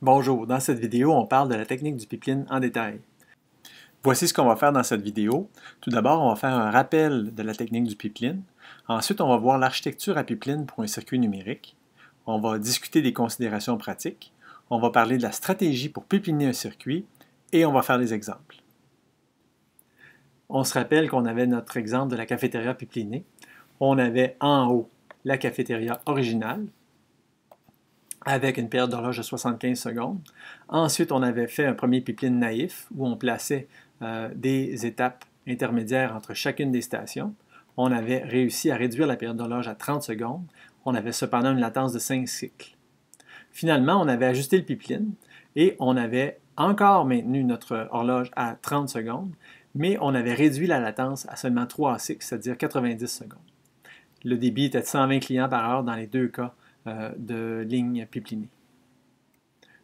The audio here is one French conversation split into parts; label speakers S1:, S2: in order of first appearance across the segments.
S1: Bonjour, dans cette vidéo, on parle de la technique du pipeline en détail. Voici ce qu'on va faire dans cette vidéo. Tout d'abord, on va faire un rappel de la technique du pipeline. Ensuite, on va voir l'architecture à pipeline pour un circuit numérique. On va discuter des considérations pratiques. On va parler de la stratégie pour pipeliner un circuit et on va faire des exemples. On se rappelle qu'on avait notre exemple de la cafétéria pipelinée. On avait en haut la cafétéria originale, avec une période d'horloge de 75 secondes. Ensuite, on avait fait un premier pipeline naïf où on plaçait des étapes intermédiaires entre chacune des stations. On avait réussi à réduire la période d'horloge à 30 secondes. On avait cependant une latence de 5 cycles. Finalement, on avait ajusté le pipeline et on avait encore maintenu notre horloge à 30 secondes, mais on avait réduit la latence à seulement 3 cycles, c'est-à-dire 90 secondes. Le débit était de 120 clients par heure dans les deux cas de ligne pipelinée.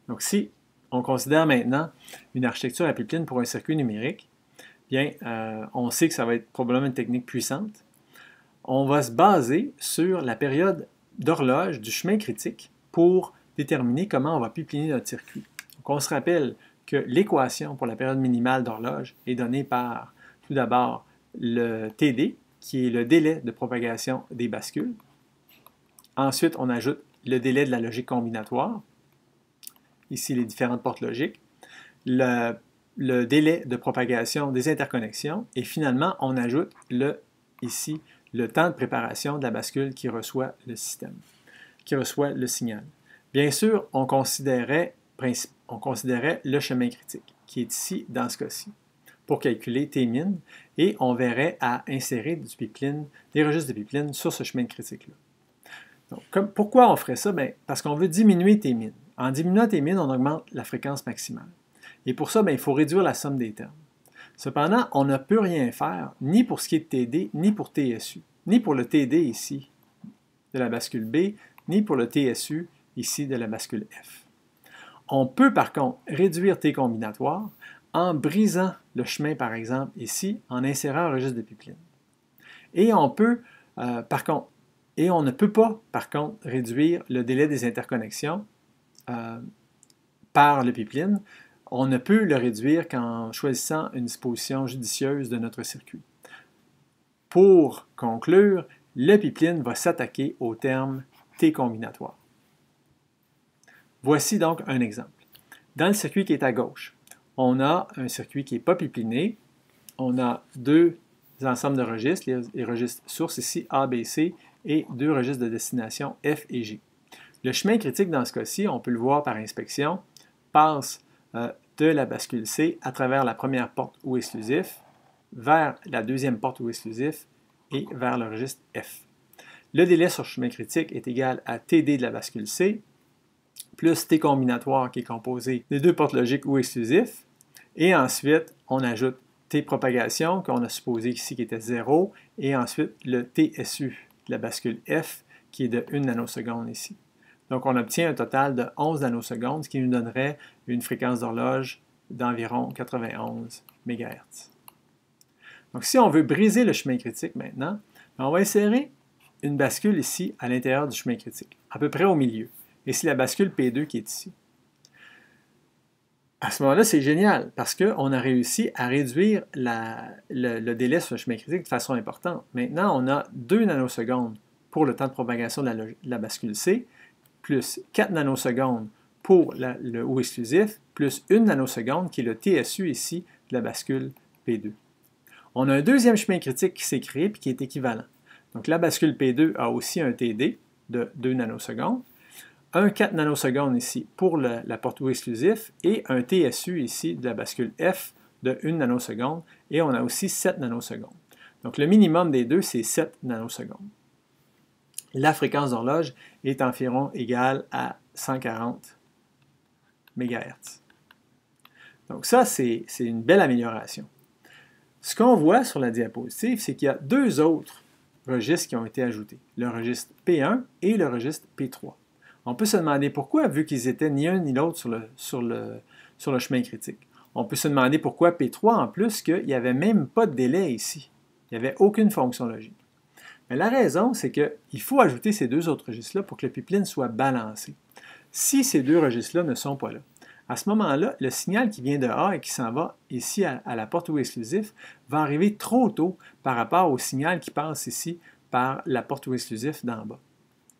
S1: Donc, si on considère maintenant une architecture à pipeline pour un circuit numérique, bien, on sait que ça va être probablement une technique puissante. On va se baser sur la période d'horloge du chemin critique pour déterminer comment on va pipeliner notre circuit. Donc, on se rappelle que l'équation pour la période minimale d'horloge est donnée par, tout d'abord, le TD, qui est le délai de propagation des bascules. Ensuite, on ajoute le délai de la logique combinatoire, ici les différentes portes logiques, le délai de propagation des interconnexions, et finalement, on ajoute ici le temps de préparation de la bascule qui reçoit le système, qui reçoit le signal. Bien sûr, on considérait le chemin critique, qui est ici dans ce cas-ci, pour calculer T-min, et on verrait à insérer des registres de pipeline sur ce chemin critique-là. Donc, pourquoi on ferait ça? Bien, parce qu'on veut diminuer T-min. En diminuant T-min, on augmente la fréquence maximale. Et pour ça, bien, il faut réduire la somme des termes. Cependant, on ne peut rien faire, ni pour ce qui est de TD, ni pour TSU, ni pour le TD ici de la bascule B, ni pour le TSU ici de la bascule F. On peut par contre réduire T combinatoire en brisant le chemin, par exemple, ici, en insérant un registre de pipeline. Et on peut, et on ne peut pas, par contre, réduire le délai des interconnexions par le pipeline. On ne peut le réduire qu'en choisissant une disposition judicieuse de notre circuit. Pour conclure, le pipeline va s'attaquer au terme T combinatoire. Voici donc un exemple. Dans le circuit qui est à gauche, on a un circuit qui n'est pas pipeliné. On a deux ensembles de registres, les registres sources ici, A, B, C, et deux registres de destination, F et G. Le chemin critique dans ce cas-ci, on peut le voir par inspection, passe de la bascule C à travers la première porte ou exclusif, vers la deuxième porte ou exclusif et vers le registre F. Le délai sur chemin critique est égal à TD de la bascule C, plus T combinatoire qui est composé des deux portes logiques ou exclusifs, et ensuite on ajoute T propagation qu'on a supposé ici qui était 0, et ensuite le TSU de la bascule F qui est de 1 nanoseconde ici. Donc on obtient un total de 11 nanosecondes, ce qui nous donnerait une fréquence d'horloge d'environ 91 MHz. Donc si on veut briser le chemin critique maintenant, on va insérer une bascule ici à l'intérieur du chemin critique, à peu près au milieu. Et c'est la bascule P2 qui est ici. À ce moment-là, c'est génial parce qu'on a réussi à réduire le délai sur le chemin critique de façon importante. Maintenant, on a 2 nanosecondes pour le temps de propagation de la bascule C, plus 4 nanosecondes pour le ou exclusif, plus 1 nanoseconde qui est le TSU ici de la bascule P2. On a un deuxième chemin critique qui s'est créé et qui est équivalent. Donc la bascule P2 a aussi un TD de 2 nanosecondes, un 4 nanosecondes ici pour la porte ou exclusif et un TSU ici de la bascule F de 1 nanoseconde et on a aussi 7 nanosecondes. Donc le minimum des deux, c'est 7 nanosecondes. La fréquence d'horloge est environ égale à 140 MHz. Donc ça, c'est une belle amélioration. Ce qu'on voit sur la diapositive, c'est qu'il y a deux autres registres qui ont été ajoutés, le registre P1 et le registre P3. On peut se demander pourquoi, vu qu'ils étaient ni un ni l'autre sur le chemin critique. On peut se demander pourquoi P3 en plus qu'il n'y avait même pas de délai ici. Il n'y avait aucune fonction logique. Mais la raison, c'est qu'il faut ajouter ces deux autres registres-là pour que le pipeline soit balancé. Si ces deux registres-là ne sont pas là, à ce moment-là, le signal qui vient de A et qui s'en va ici à la porte ou exclusif va arriver trop tôt par rapport au signal qui passe ici par la porte ou exclusif d'en bas.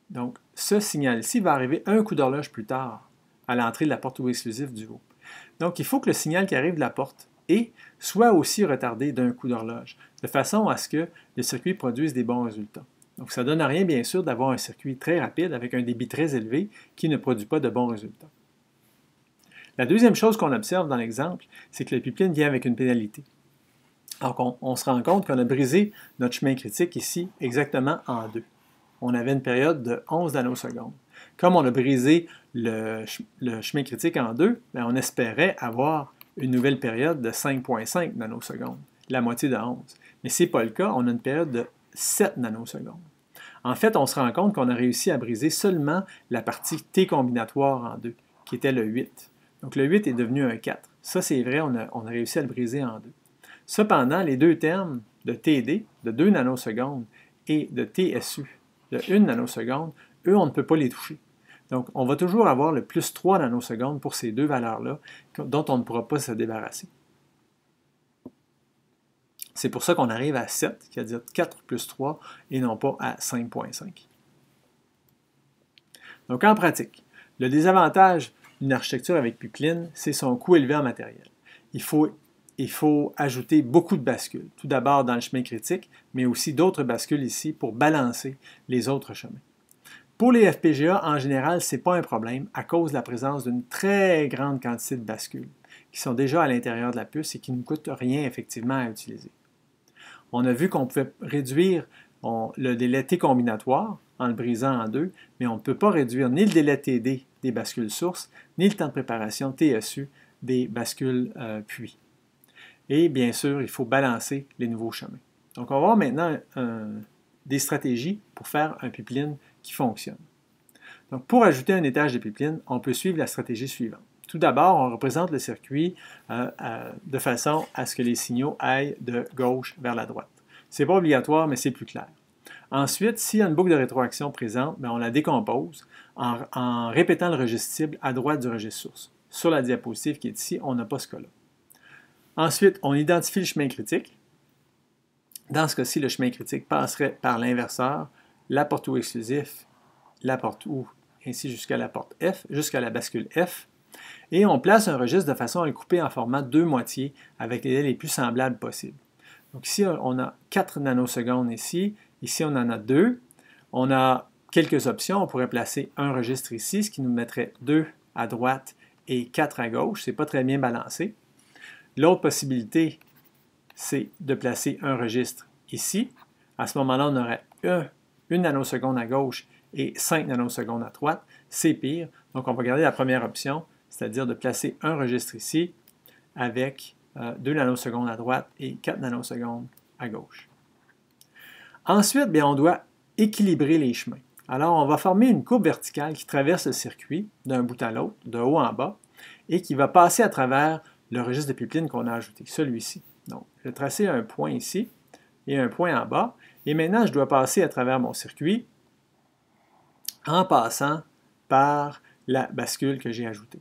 S1: Donc, ce signal-ci va arriver un coup d'horloge plus tard à l'entrée de la porte ou exclusif du haut. Donc, il faut que le signal qui arrive de la porte et soit aussi retardé d'un coup d'horloge, de façon à ce que le circuit produise des bons résultats. Donc, ça ne donne rien, bien sûr, d'avoir un circuit très rapide avec un débit très élevé qui ne produit pas de bons résultats. La deuxième chose qu'on observe dans l'exemple, c'est que le pipeline vient avec une pénalité. Alors, on se rend compte qu'on a brisé notre chemin critique ici exactement en deux. On avait une période de 11 nanosecondes. Comme on a brisé le chemin critique en deux, bien, on espérait avoir une nouvelle période de 5,5 nanosecondes, la moitié de 11. Mais ce n'est pas le cas, on a une période de 7 nanosecondes. En fait, on se rend compte qu'on a réussi à briser seulement la partie T combinatoire en deux, qui était le 8. Donc le 8 est devenu un 4. Ça, c'est vrai, on a réussi à le briser en deux. Cependant, les deux termes de TD, de 2 nanosecondes, et de TSU, de 1 nanoseconde, eux, on ne peut pas les toucher. Donc, on va toujours avoir le plus 3 nanosecondes pour ces deux valeurs-là, dont on ne pourra pas se débarrasser. C'est pour ça qu'on arrive à 7, qui veut dire 4 plus 3, et non pas à 5,5. Donc, en pratique, le désavantage d'une architecture avec pipeline, c'est son coût élevé en matériel. Il faut ajouter beaucoup de bascules, tout d'abord dans le chemin critique, mais aussi d'autres bascules ici pour balancer les autres chemins. Pour les FPGA, en général, ce n'est pas un problème à cause de la présence d'une très grande quantité de bascules qui sont déjà à l'intérieur de la puce et qui ne coûtent rien effectivement à utiliser. On a vu qu'on pouvait réduire le délai T combinatoire en le brisant en deux, mais on ne peut pas réduire ni le délai TD des bascules sources, ni le temps de préparation TSU des bascules puits. Et bien sûr, il faut balancer les nouveaux chemins. Donc, on va voir maintenant des stratégies pour faire un pipeline qui fonctionne. Donc, pour ajouter un étage de pipeline, on peut suivre la stratégie suivante. Tout d'abord, on représente le circuit de façon à ce que les signaux aillent de gauche vers la droite. Ce n'est pas obligatoire, mais c'est plus clair. Ensuite, s'il y a une boucle de rétroaction présente, bien, on la décompose en répétant le registre cible à droite du registre source. Sur la diapositive qui est ici, on n'a pas ce cas-là. Ensuite, on identifie le chemin critique. Dans ce cas-ci, le chemin critique passerait par l'inverseur, la porte ou exclusif, la porte ou, ainsi jusqu'à la porte F, jusqu'à la bascule F. Et on place un registre de façon à le couper en format 2 moitiés avec les délais les plus semblables possibles. Donc ici, on a 4 nanosecondes ici. Ici, on en a 2. On a quelques options. On pourrait placer un registre ici, ce qui nous mettrait 2 à droite et 4 à gauche. Ce n'est pas très bien balancé. L'autre possibilité, c'est de placer un registre ici. À ce moment-là, on aurait 1 nanoseconde à gauche et 5 nanosecondes à droite. C'est pire. Donc, on va garder la première option, c'est-à-dire de placer un registre ici avec 2 nanosecondes à droite et 4 nanosecondes à gauche. Ensuite, bien, on doit équilibrer les chemins. Alors, on va former une courbe verticale qui traverse le circuit d'un bout à l'autre, de haut en bas, et qui va passer à travers le registre de pipeline qu'on a ajouté, celui-ci. Donc, je vais tracer un point ici et un point en bas. Et maintenant, je dois passer à travers mon circuit en passant par la bascule que j'ai ajoutée.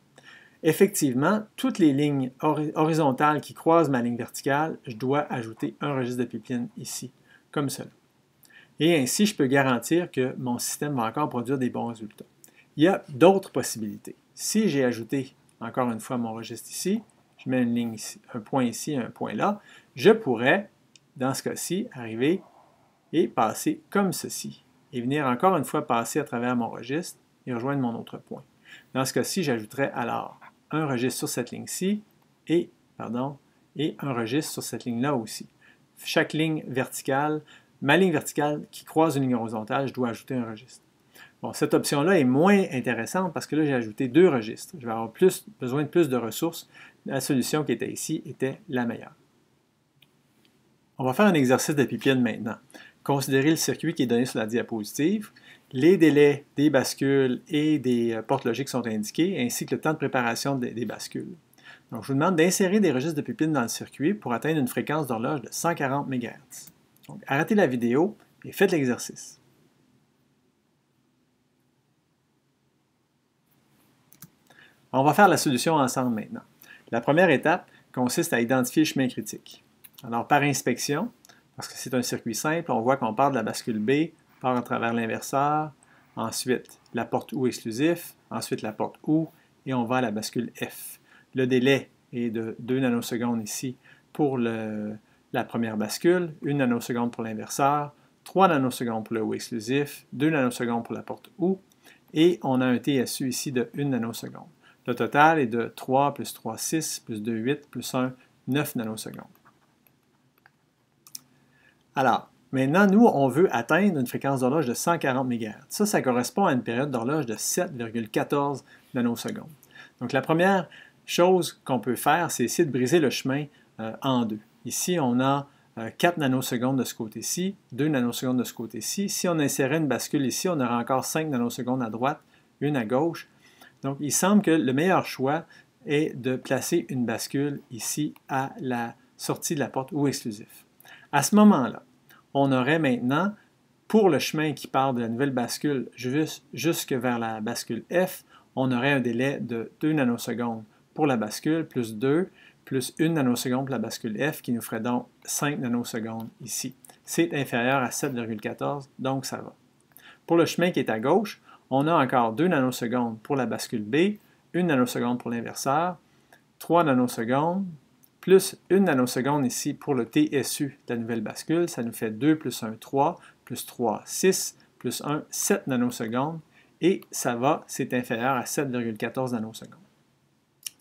S1: Effectivement, toutes les lignes horizontales qui croisent ma ligne verticale, je dois ajouter un registre de pipeline ici, comme cela. Et ainsi, je peux garantir que mon système va encore produire des bons résultats. Il y a d'autres possibilités. Si j'ai ajouté, encore une fois, mon registre ici, je mets une ligne ici, un point ici, un point là, je pourrais, dans ce cas-ci, arriver et passer comme ceci, et venir encore une fois passer à travers mon registre et rejoindre mon autre point. Dans ce cas-ci, j'ajouterais alors un registre sur cette ligne-ci et un registre sur cette ligne-là aussi. Chaque ligne verticale, ma ligne verticale qui croise une ligne horizontale, je dois ajouter un registre. Bon, cette option-là est moins intéressante parce que là, j'ai ajouté 2 registres. Je vais avoir besoin de plus de ressources. La solution qui était ici était la meilleure. On va faire un exercice de pipeline maintenant. Considérez le circuit qui est donné sur la diapositive. Les délais des bascules et des portes logiques sont indiqués, ainsi que le temps de préparation des bascules. Donc, je vous demande d'insérer des registres de pipeline dans le circuit pour atteindre une fréquence d'horloge de 140 MHz. Donc, arrêtez la vidéo et faites l'exercice. On va faire la solution ensemble maintenant. La première étape consiste à identifier le chemin critique. Alors, par inspection, parce que c'est un circuit simple, on voit qu'on part de la bascule B, part à travers l'inverseur, ensuite la porte OU exclusif, ensuite la porte OU, et on va à la bascule F. Le délai est de 2 nanosecondes ici pour la première bascule, 1 nanoseconde pour l'inverseur, 3 nanosecondes pour le OU exclusif, 2 nanosecondes pour la porte OU, et on a un TSU ici de 1 nanoseconde. Le total est de 3 plus 3, 6, plus 2, 8, plus 1, 9 nanosecondes. Alors, maintenant, nous, on veut atteindre une fréquence d'horloge de 140 MHz. Ça correspond à une période d'horloge de 7,14 nanosecondes. Donc, la première chose qu'on peut faire, c'est essayer de briser le chemin en deux. Ici, on a 4 nanosecondes de ce côté-ci, 2 nanosecondes de ce côté-ci. Si on insérait une bascule ici, on aurait encore 5 nanosecondes à droite, une à gauche. Donc, il semble que le meilleur choix est de placer une bascule ici à la sortie de la porte OU exclusif. À ce moment-là, on aurait maintenant, pour le chemin qui part de la nouvelle bascule jusque vers la bascule F, on aurait un délai de 2 nanosecondes pour la bascule, plus 2, plus 1 nanoseconde pour la bascule F, qui nous ferait donc 5 nanosecondes ici. C'est inférieur à 7,14, donc ça va. Pour le chemin qui est à gauche, on a encore 2 nanosecondes pour la bascule B, 1 nanoseconde pour l'inverseur, 3 nanosecondes, plus 1 nanoseconde ici pour le TSU de la nouvelle bascule, ça nous fait 2 plus 1, 3, plus 3, 6, plus 1, 7 nanosecondes, et ça va, c'est inférieur à 7,14 nanosecondes.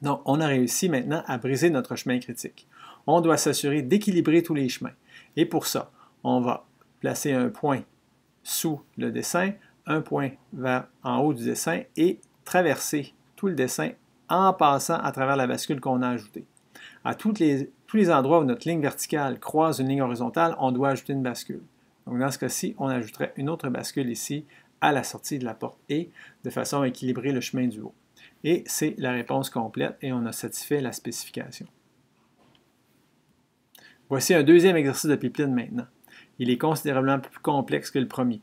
S1: Donc, on a réussi maintenant à briser notre chemin critique. On doit s'assurer d'équilibrer tous les chemins. Et pour ça, on va placer un point sous le dessin, un point en haut du dessin et traverser tout le dessin en passant à travers la bascule qu'on a ajoutée. À tous les endroits où notre ligne verticale croise une ligne horizontale, on doit ajouter une bascule. Donc dans ce cas-ci, on ajouterait une autre bascule ici à la sortie de la porte E de façon à équilibrer le chemin du haut. Et c'est la réponse complète et on a satisfait la spécification. Voici un deuxième exercice de pipeline maintenant. Il est considérablement plus complexe que le premier.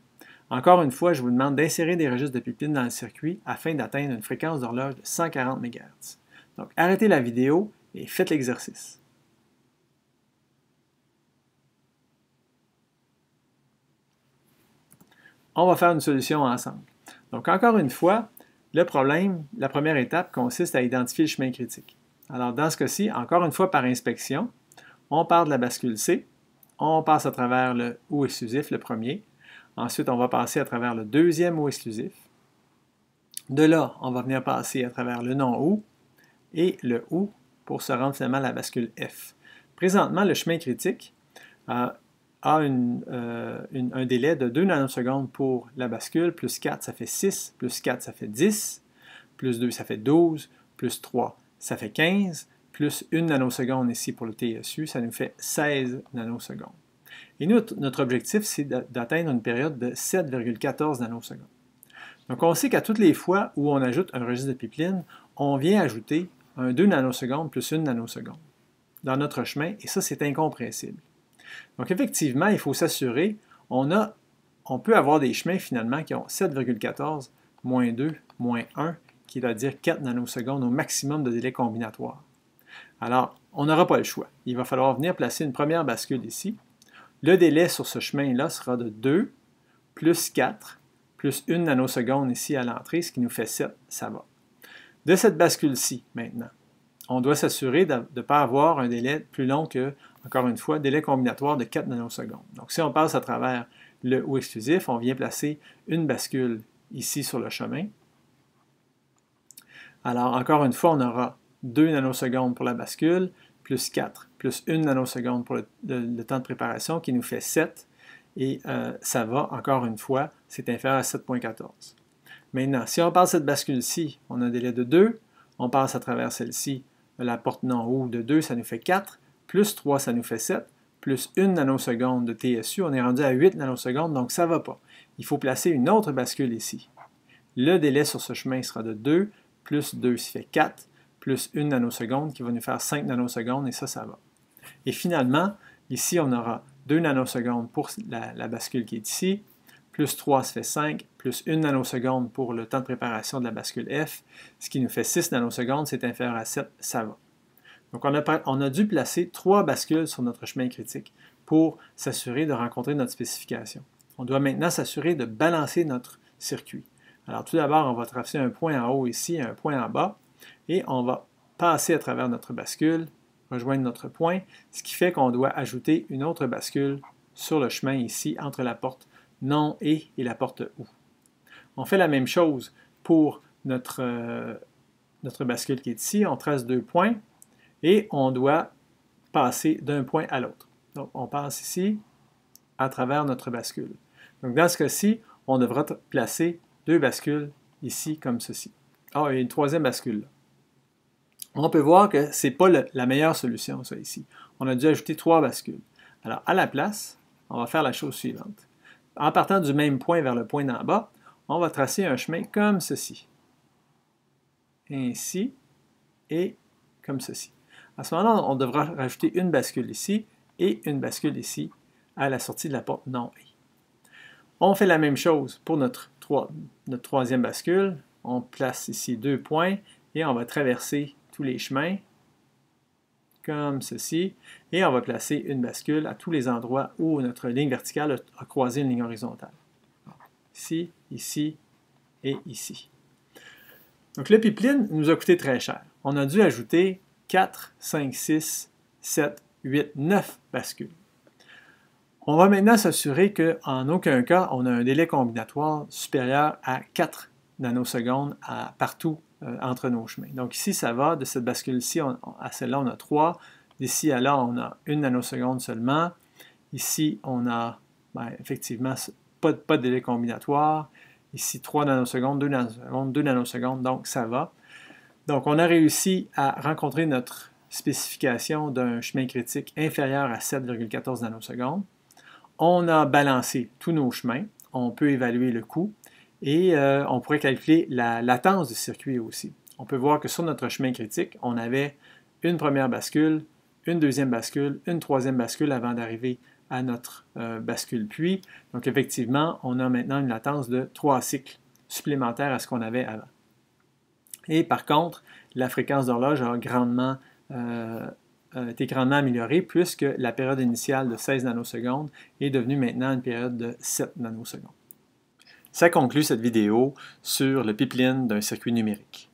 S1: Encore une fois, je vous demande d'insérer des registres de pipeline dans le circuit afin d'atteindre une fréquence d'horloge de 140 MHz. Donc, arrêtez la vidéo et faites l'exercice. On va faire une solution ensemble. Donc, encore une fois, le problème, la première étape consiste à identifier le chemin critique. Alors, dans ce cas-ci, encore une fois par inspection, on part de la bascule C, on passe à travers le OU exclusif, le premier. Ensuite, on va passer à travers le deuxième OU exclusif. De là, on va venir passer à travers le non-OU et le OU pour se rendre finalement à la bascule F. Présentement, le chemin critique a un délai de 2 nanosecondes pour la bascule, plus 4, ça fait 6, plus 4, ça fait 10, plus 2, ça fait 12, plus 3, ça fait 15, plus 1 nanoseconde ici pour le TSU, ça nous fait 16 nanosecondes. Et notre objectif, c'est d'atteindre une période de 7,14 nanosecondes. Donc, on sait qu'à toutes les fois où on ajoute un registre de pipeline, on vient ajouter un 2 nanosecondes plus 1 nanoseconde dans notre chemin, et ça, c'est incompressible. Donc, effectivement, il faut s'assurer, on peut avoir des chemins finalement qui ont 7,14, moins 2, moins 1, qui va dire 4 nanosecondes au maximum de délai combinatoire. Alors, on n'aura pas le choix. Il va falloir venir placer une première bascule ici. Le délai sur ce chemin-là sera de 2 plus 4 plus 1 nanoseconde ici à l'entrée, ce qui nous fait 7, ça va. De cette bascule-ci, maintenant, on doit s'assurer de ne pas avoir un délai plus long que, encore une fois, délai combinatoire de 4 nanosecondes. Donc, si on passe à travers le OU exclusif, on vient placer une bascule ici sur le chemin. Alors, encore une fois, on aura 2 nanosecondes pour la bascule, plus 4, plus 1 nanoseconde pour le temps de préparation, qui nous fait 7. Et ça va, encore une fois, c'est inférieur à 7,14. Maintenant, si on passe cette bascule-ci, on a un délai de 2. On passe à travers celle-ci, la porte non-OU de 2, ça nous fait 4. Plus 3, ça nous fait 7. Plus 1 nanoseconde de TSU, on est rendu à 8 nanosecondes, donc ça ne va pas. Il faut placer une autre bascule ici. Le délai sur ce chemin sera de 2, plus 2, ça fait 4, plus 1 nanoseconde qui va nous faire 5 nanosecondes, et ça va. Et finalement, ici, on aura 2 nanosecondes pour la bascule qui est ici, plus 3, ça fait 5, plus 1 nanoseconde pour le temps de préparation de la bascule F, ce qui nous fait 6 nanosecondes, c'est inférieur à 7, ça va. Donc, on a dû placer 3 bascules sur notre chemin critique pour s'assurer de rencontrer notre spécification. On doit maintenant s'assurer de balancer notre circuit. Alors, tout d'abord, on va tracer un point en haut ici, un point en bas, et on va passer à travers notre bascule, rejoindre notre point, ce qui fait qu'on doit ajouter une autre bascule sur le chemin ici, entre la porte non et la porte OU. On fait la même chose pour notre bascule qui est ici. On trace 2 points et on doit passer d'un point à l'autre. Donc, on passe ici à travers notre bascule. Donc, dans ce cas-ci, on devra placer 2 bascules ici comme ceci. Ah, et une troisième bascule là. On peut voir que ce n'est pas la meilleure solution, ça, ici. On a dû ajouter 3 bascules. Alors, à la place, on va faire la chose suivante. En partant du même point vers le point d'en bas, on va tracer un chemin comme ceci. Ainsi et comme ceci. À ce moment-là, on devra rajouter une bascule ici et une bascule ici à la sortie de la porte non et. On fait la même chose pour notre troisième bascule. On place ici 2 points et on va traverser tous les chemins comme ceci, et on va placer une bascule à tous les endroits où notre ligne verticale a croisé une ligne horizontale. Ici, ici et ici. Donc le pipeline nous a coûté très cher. On a dû ajouter 4, 5, 6, 7, 8, 9 bascules. On va maintenant s'assurer qu'en aucun cas, on a un délai combinatoire supérieur à 4 nanosecondes partout entre nos chemins. Donc ici, ça va, de cette bascule-ci à celle-là, on a 3. D'ici à là, on a 1 nanoseconde seulement. Ici, on a effectivement pas de délai combinatoire. Ici, 3 nanosecondes, 2 nanosecondes, 2 nanosecondes, donc ça va. Donc on a réussi à rencontrer notre spécification d'un chemin critique inférieur à 7,14 nanosecondes. On a balancé tous nos chemins. On peut évaluer le coût. Et on pourrait calculer la latence du circuit aussi. On peut voir que sur notre chemin critique, on avait une première bascule, une deuxième bascule, une troisième bascule avant d'arriver à notre bascule puits. Donc effectivement, on a maintenant une latence de 3 cycles supplémentaires à ce qu'on avait avant. Et par contre, la fréquence d'horloge a été grandement améliorée puisque la période initiale de 16 nanosecondes est devenue maintenant une période de 7 nanosecondes. Ça conclut cette vidéo sur le pipeline d'un circuit numérique.